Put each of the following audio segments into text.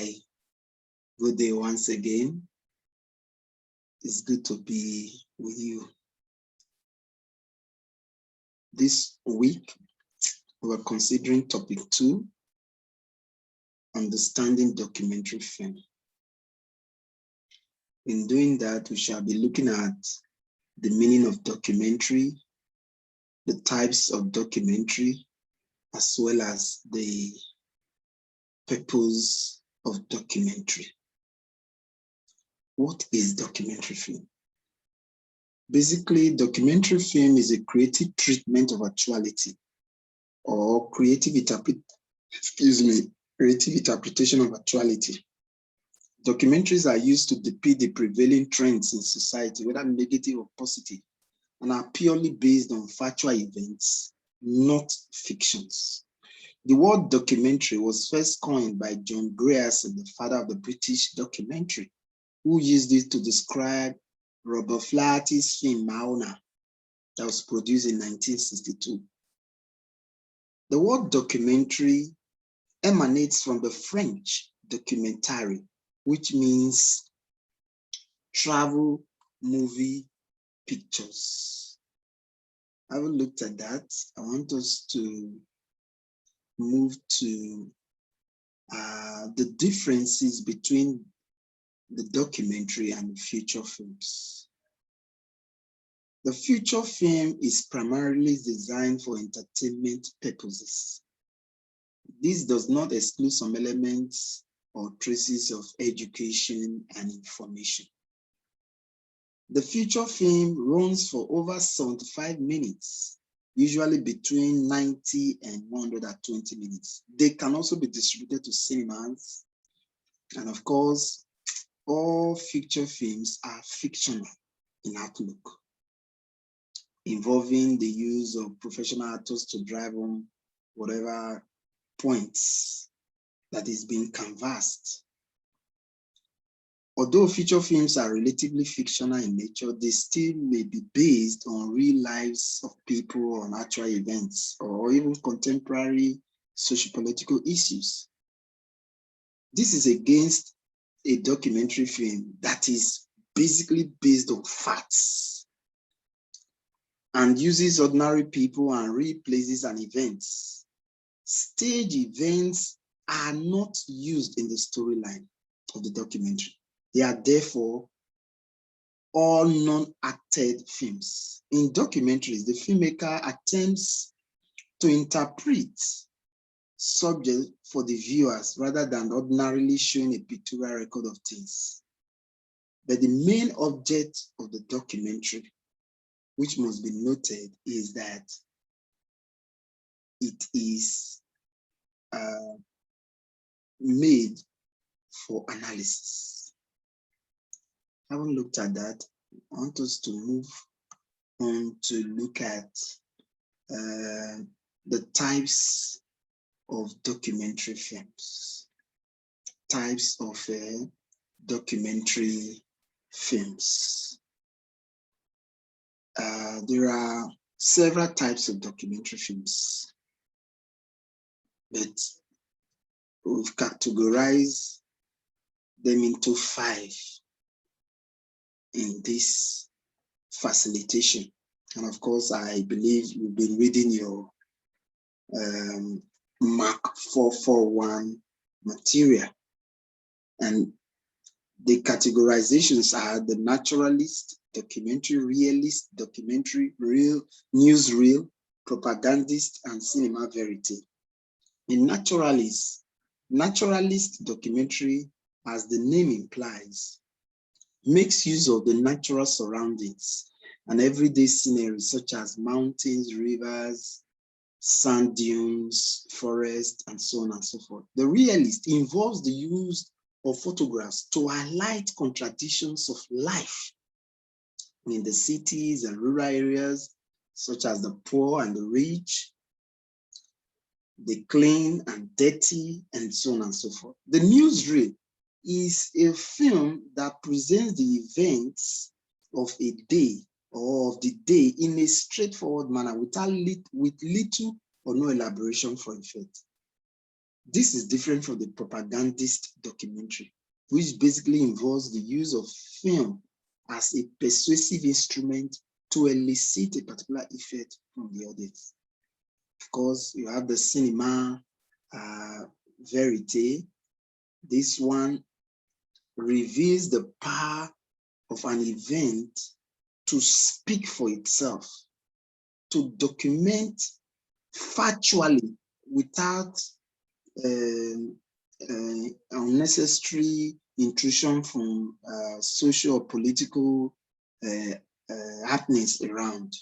Hi, good day once again. It's good to be with you. This week, we're considering topic 2, understanding documentary film. In doing that, we shall be looking at the meaning of documentary, the types of documentary, as well as the purpose of documentary. What is documentary film? Basically, documentary film is a creative treatment of actuality or creative interpretation of actuality. Documentaries are used to depict the prevailing trends in society, whether negative or positive, and are purely based on factual events, not fictions. The word documentary was first coined by John Grierson, the father of the British documentary, who used it to describe Robert Flaherty's film Mauna that was produced in 1962. The word documentary emanates from the French documentaire, which means travel, movie, pictures. Having looked at that, I want us to move to the differences between the documentary and feature films. The feature film is primarily designed for entertainment purposes. This does not exclude some elements or traces of education and information. The feature film runs for over 75 minutes, usually between 90 and 120 minutes. They can also be distributed to cinemas. And of course, all feature films are fictional in outlook, involving the use of professional actors to drive home whatever points that is being canvassed. Although feature films are relatively fictional in nature, they still may be based on real lives of people, on actual events, or even contemporary socio-political issues. This is against a documentary film that is basically based on facts and uses ordinary people and real places and events. Stage events are not used in the storyline of the documentary. They are therefore all non-acted films. In documentaries, the filmmaker attempts to interpret subject for the viewers rather than ordinarily showing a pictorial record of things. But the main object of the documentary, which must be noted, is that it is made for analysis. Having looked at that, I want us to move on to look at the types of documentary films. Types of documentary films. There are several types of documentary films, but we've categorized them into 5 in this facilitation. And of course, I believe you've been reading your Mark 441 material. And the categorizations are the naturalist, documentary, realist, documentary, real, newsreel, propagandist, and cinema verite. In naturalist documentary, as the name implies, makes use of the natural surroundings and everyday scenery such as mountains, rivers, sand dunes, forests, and so on and so forth. The realist involves the use of photographs to highlight contradictions of life in the cities and rural areas, such as the poor and the rich, the clean and dirty, and so on and so forth. The newsreel is a film that presents the events of a day or of the day in a straightforward manner with little or no elaboration for effect. This is different from the propagandist documentary, which basically involves the use of film as a persuasive instrument to elicit a particular effect from the audience. Of course, you have the cinema verite. This one reveals the power of an event to speak for itself, to document factually without unnecessary intrusion from social or political happenings around.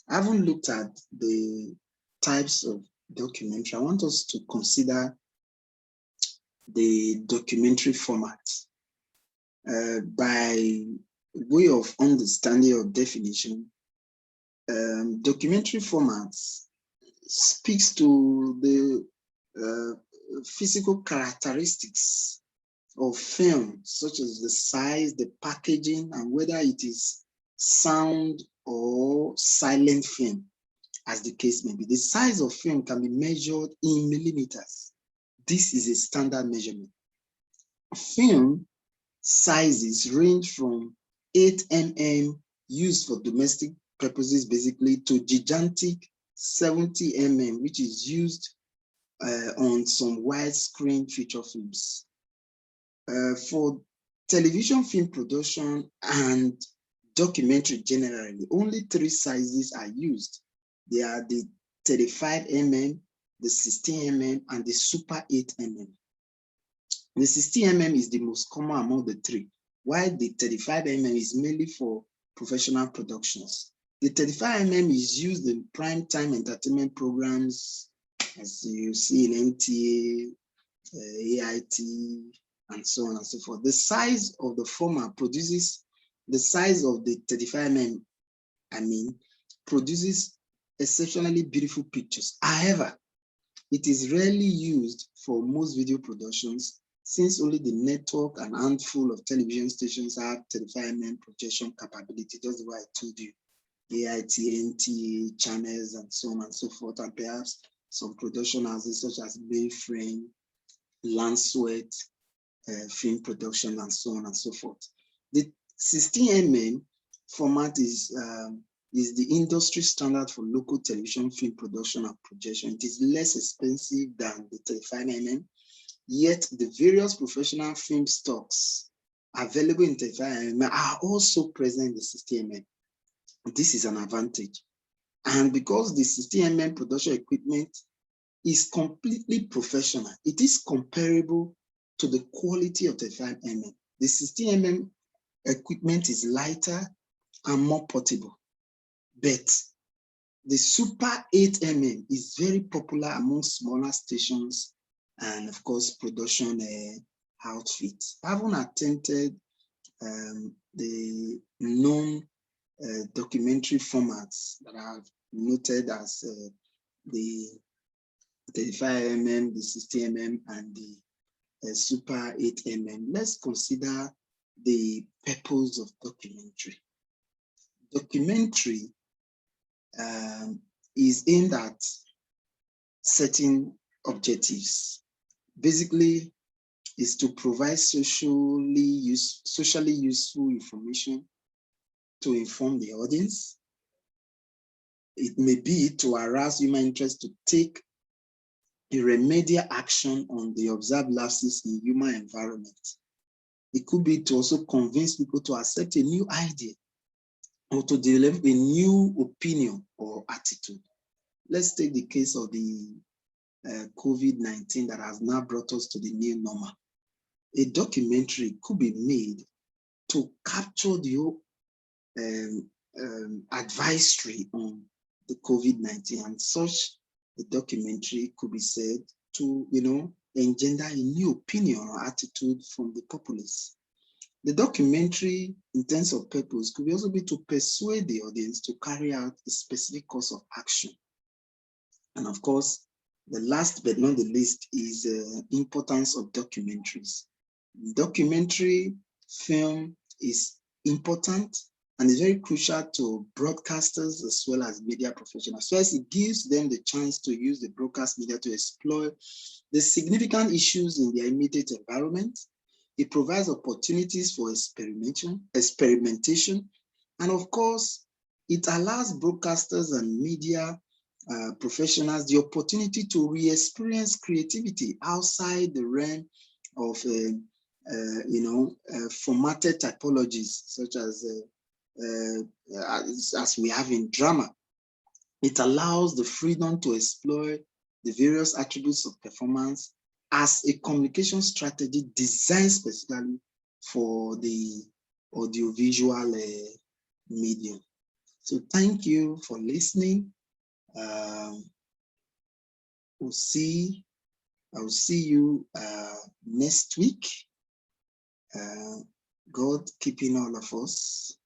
I haven't looked at the types of documentary. I want us to consider the documentary format. By way of understanding or definition, documentary formats speaks to the physical characteristics of film, such as the size, the packaging, and whether it is sound or silent film, as the case may be. The size of film can be measured in millimeters. This is a standard measurement. Film sizes range from 8 mm used for domestic purposes, basically, to gigantic 70 mm, which is used on some widescreen feature films. For television film production and documentary generally, only 3 sizes are used. They are the 35 mm, the 16 mm, and the super 8 mm. The 16 mm is the most common among the 3, while the 35 mm is mainly for professional productions. The 35 mm is used in prime time entertainment programs, as you see in NTA, AIT, and so on and so forth. The size of the former produces, the size of the 35 mm, produces exceptionally beautiful pictures. However, it is rarely used for most video productions, since only the network and handful of television stations have 35 mm projection capability, just the way I told you, AIT, NTA, channels, and so on and so forth, and perhaps some production houses such as Mainframe, Landsweat, film production, and so on and so forth. The 16 mm format is the industry standard for local television film production and projection. It is less expensive than the 35 mm, yet the various professional film stocks available in 35 mm are also present in the 16 mm. This is an advantage. And because the 16 mm production equipment is completely professional, it is comparable to the quality of 35 mm. The 16 mm equipment is lighter and more portable, but the super 8 mm is very popular among smaller stations and, of course, production outfits. I haven't attempted the known documentary formats that I've noted as the 35 mm, the 60 mm, and the super 8 mm. Let's consider the purpose of documentary. Documentary is aimed at certain objectives. Basically, is to provide socially useful information to inform the audience. It may be to arouse human interest to take a remedial action on the observed lapses in human environment. It could be to also convince people to accept a new idea or to develop a new opinion or attitude. Let's take the case of the COVID-19 that has now brought us to the new normal. A documentary could be made to capture the advisory on the COVID-19, and such a documentary could be said to, engender a new opinion or attitude from the populace. The documentary, in terms of purpose, could also be to persuade the audience to carry out a specific course of action. And of course, the last but not the least is the importance of documentaries. Documentary film is important and it's very crucial to broadcasters as well as media professionals. First, it gives them the chance to use the broadcast media to explore the significant issues in their immediate environment. It provides opportunities for experimentation, and of course, it allows broadcasters and media professionals the opportunity to re-experience creativity outside the realm of formatted typologies, such as we have in drama. It allows the freedom to explore the various attributes of performance as a communication strategy designed specifically for the audiovisual medium. So thank you for listening. I'll see you next week. God keeping all of us.